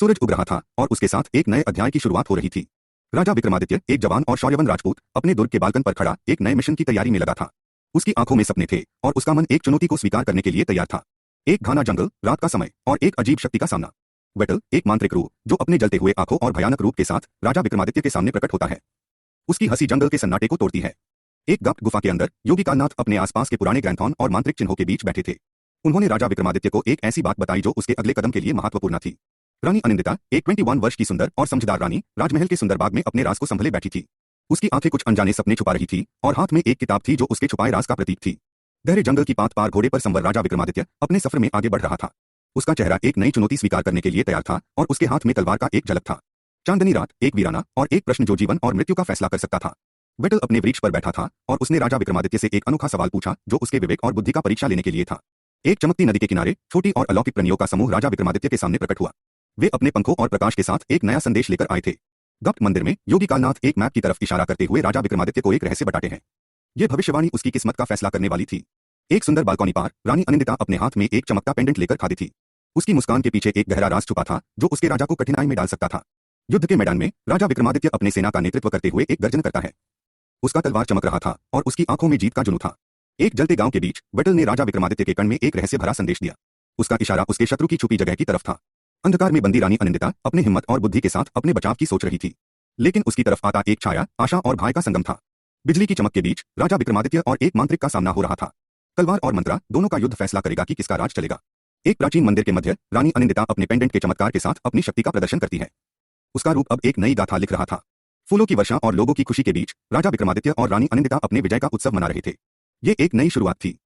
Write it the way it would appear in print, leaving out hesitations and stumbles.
सूरज उग रहा था और उसके साथ एक नए अध्याय की शुरुआत हो रही थी। राजा विक्रमादित्य, एक जवान और शौर्यवान राजपूत, अपने दुर्ग के बालकन पर खड़ा एक नए मिशन की तैयारी में लगा था। उसकी आंखों में सपने थे और उसका मन एक चुनौती को स्वीकार करने के लिए तैयार था। एक घना जंगल, रात का समय और एक अजीब शक्ति का सामना। वेटल, एक मांत्रिक रूह जो अपने जलते हुए आंखों और भयानक रूप के साथ राजा विक्रमादित्य के सामने प्रकट होता है। उसकी हंसी जंगल के सन्नाटे को तोड़ती है। एक गुप्त गुफा के अंदर योगी कालनाथ अपने आसपास के पुराने ग्रंथों और मांत्रिक चिन्हों के बीच बैठे थे। उन्होंने राजा विक्रमादित्य को एक ऐसी बात बताई जो उसके अगले कदम के लिए महत्वपूर्ण थी। रानी अनिंदिता, एक 21 वर्ष की सुंदर और समझदार रानी, राजमहल के सुंदर बाग में अपने राज को संभले बैठी थी। उसकी आंखें कुछ अनजाने सपने छुपा रही थी और हाथ में एक किताब थी जो उसके छुपाए राज का प्रतीक थी। गहरे जंगल की पात पार घोड़े पर संवर राजा विक्रमादित्य अपने सफर में आगे बढ़ रहा था। उसका चेहरा एक नई चुनौती स्वीकार करने के लिए तैयार था और उसके हाथ में तलवार का एक झलक था। चांदनी रात, एक वीराना और एक प्रश्न जो जीवन और मृत्यु का फैसला कर सकता था। वेटल अपने वृक्ष पर बैठा था और उसने राजा विक्रमादित्य से एक अनोखा सवाल पूछा जो उसके विवेक और बुद्धि का परीक्षा लेने के लिए था। एक चमकती नदी के किनारे छोटी और अलौकिक प्राणियों का समूह राजा विक्रमादित्य के सामने प्रकट हुआ। वे अपने पंखों और प्रकाश के साथ एक नया संदेश लेकर आए थे। गुप्त मंदिर में योगी कालनाथ एक मैप की तरफ इशारा करते हुए राजा विक्रमादित्य को एक रहस्य बताते हैं। ये भविष्यवाणी उसकी किस्मत का फैसला करने वाली थी। एक सुंदर बालकनी पार रानी अनिंदिता अपने हाथ में एक चमकता पेंडेंट लेकर खड़ी थी। उसकी मुस्कान के पीछे एक गहरा राज छुपा था जो उसके राजा को कठिनाई में डाल सकता था। युद्ध के मैदान में राजा विक्रमादित्य अपने सेना का नेतृत्व करते हुए एक गर्जन करता है। उसका तलवार चमक रहा था और उसकी आंखों में जीत का जुनून था। एक जलते गांव के बीच वेटल ने राजा विक्रमादित्य के कण में एक रहस्य भरा संदेश दिया। उसका इशारा उसके शत्रु की छुपी जगह की तरफ था। अंधकार में बंदी रानी अनिंदिता अपने हिम्मत और बुद्धि के साथ अपने बचाव की सोच रही थी, लेकिन उसकी तरफ आता एक छाया, आशा और भय का संगम था। बिजली की चमक के बीच राजा विक्रमादित्य और एक मांत्रिक का सामना हो रहा था। तलवार और मंत्रा दोनों का युद्ध फैसला करेगा कि किसका राज चलेगा। एक प्राचीन मंदिर के मध्य रानी अनिंदिता अपने पेंडेंट के चमत्कार के साथ अपनी शक्ति का प्रदर्शन करती है। उसका रूप अब एक नई गाथा लिख रहा था। फूलों की वर्षा और लोगों की खुशी के बीच राजा विक्रमादित्य और रानी अनिंदिता अपने विजय का उत्सव मना रहे थे। ये एक नई शुरुआत थी।